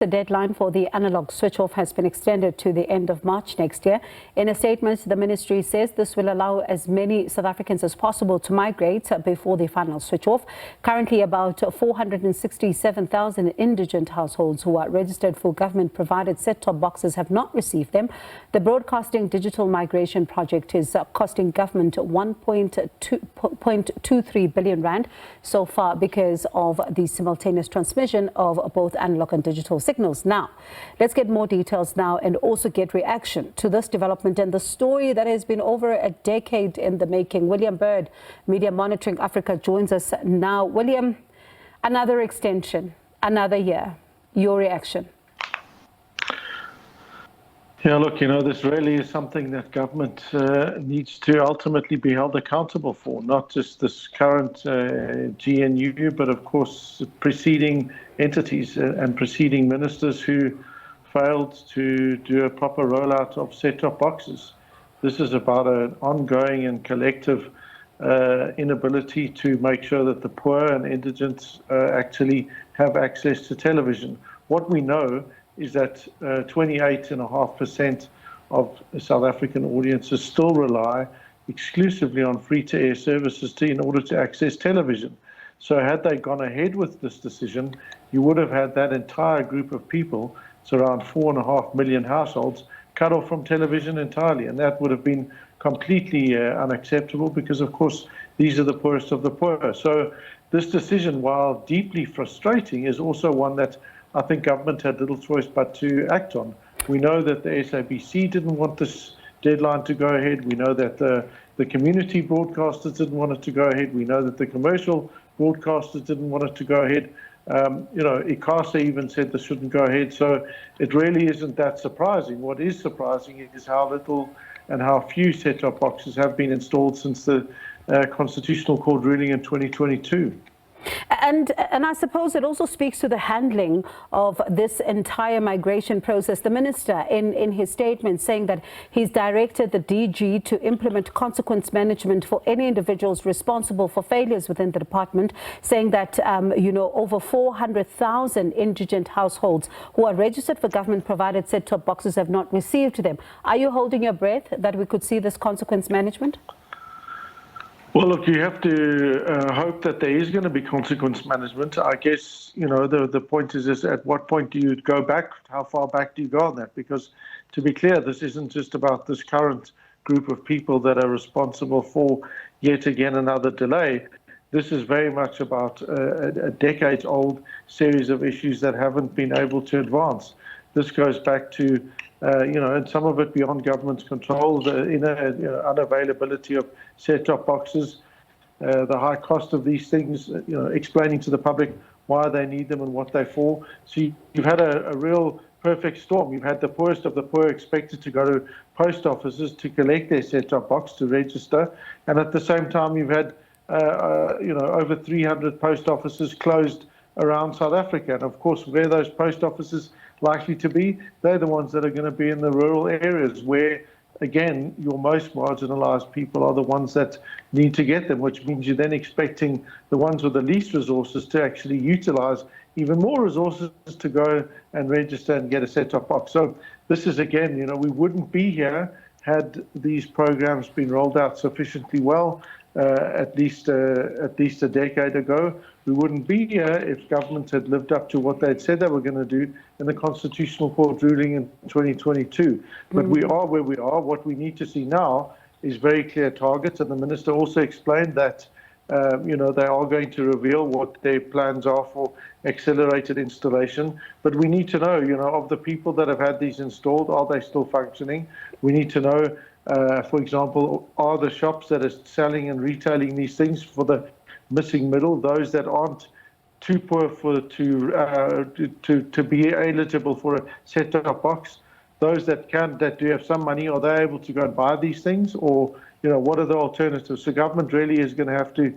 The deadline for the analog switch-off has been extended to the end of March next year. In a statement, the ministry says this will allow as many South Africans as possible to migrate before the final switch-off. Currently, about 467,000 indigent households who are registered for government-provided set-top boxes have not received them. The Broadcasting Digital Migration Project is costing government 1.23 billion rand so far because of the simultaneous transmission of both analog and digital signals. Now, let's get more details now and also get reaction to this development and the story that has been over a decade in the making. William Bird, Media Monitoring Africa, joins us now. William, another extension, another year. Your reaction? Yeah, look, this really is something that government needs to ultimately be held accountable for, not just this current GNU, but of course preceding entities and preceding ministers who failed to do a proper rollout of set-top boxes. This is about an ongoing and collective inability to make sure that the poor and indigents actually have access to television. What we know is that 28.5% of South African audiences still rely exclusively on free-to-air services in order to access television. So had they gone ahead with this decision, you would have had that entire group of people, it's around 4.5 million households, cut off from television entirely. And that would have been completely unacceptable because, of course, these are the poorest of the poor. So this decision, while deeply frustrating, is also one that I think government had little choice but to act on. We know that the SABC didn't want this deadline to go ahead. We know that the community broadcasters didn't want it to go ahead. We know that the commercial broadcasters didn't want it to go ahead. ICASA even said this shouldn't go ahead. So it really isn't that surprising. What is surprising is how little and how few set-top boxes have been installed since the Constitutional Court ruling in 2022. And I suppose it also speaks to the handling of this entire migration process. The minister, in his statement, saying that he's directed the DG to implement consequence management for any individuals responsible for failures within the department, saying that, over 400,000 indigent households who are registered for government-provided set-top boxes have not received them. Are you holding your breath that we could see this consequence management? Well, look, you have to hope that there is going to be consequence management. I guess, the point is at what point do you go back? How far back do you go on that? Because to be clear, this isn't just about this current group of people that are responsible for yet again another delay. This is very much about a decades-old series of issues that haven't been able to advance. This goes back to and some of it beyond government's control, the unavailability of set-top boxes, the high cost of these things, explaining to the public why they need them and what they're for. So you've had a real perfect storm. You've had the poorest of the poor expected to go to post offices to collect their set-top box to register. And at the same time, you've had, over 300 post offices closed around South Africa. And of course, where those post offices likely to be, they're the ones that are going to be in the rural areas where, again, your most marginalized people are the ones that need to get them, which means you're then expecting the ones with the least resources to actually utilize even more resources to go and register and get a set-top box. So this is, again, we wouldn't be here had these programs been rolled out sufficiently well, at least a decade ago. We wouldn't be here if government had lived up to what they'd said they were going to do in the Constitutional Court ruling in 2022. But we are where we are. What we need to see now is very clear targets. And the minister also explained that, they are going to reveal what their plans are for accelerated installation. But we need to know, of the people that have had these installed, are they still functioning? We need to know, for example, are the shops that are selling and retailing these things for the missing middle, those that aren't too poor to be eligible for a set-top box, those that do have some money, are they able to go and buy these things, or what are the alternatives? So government really is going to have to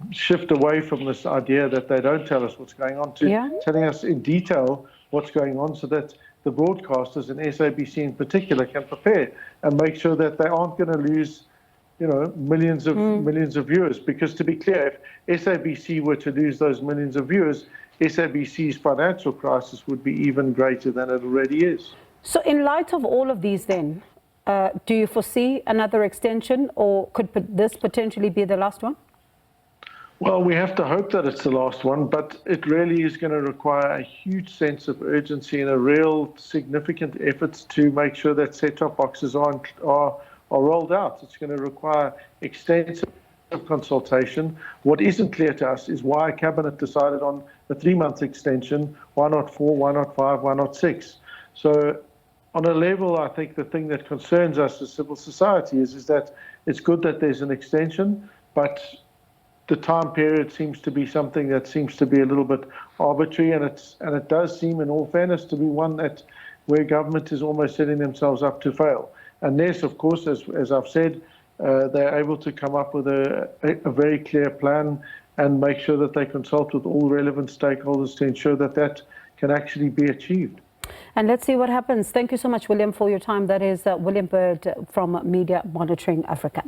shift away from this idea that they don't tell us what's going on to telling us in detail what's going on, so that the broadcasters and SABC in particular can prepare and make sure that they aren't going to lose millions of viewers. Because to be clear, if SABC were to lose those millions of viewers, SABC's financial crisis would be even greater than it already is. So in light of all of these then, do you foresee another extension, or could this potentially be the last one? Well, we have to hope that it's the last one, but it really is going to require a huge sense of urgency and a real significant efforts to make sure that set-top boxes are rolled out. It's going to require extensive consultation. What isn't clear to us is why Cabinet decided on a 3-month extension. Why not 4, why not 5, why not 6? So on a level, I think the thing that concerns us as civil society is that it's good that there's an extension, but the time period seems to be something that seems to be a little bit arbitrary, and it does seem, in all fairness, to be one that where government is almost setting themselves up to fail. Unless, of course, as I've said, they're able to come up with a very clear plan and make sure that they consult with all relevant stakeholders to ensure that that can actually be achieved. And let's see what happens. Thank you so much, William, for your time. That is William Bird from Media Monitoring Africa.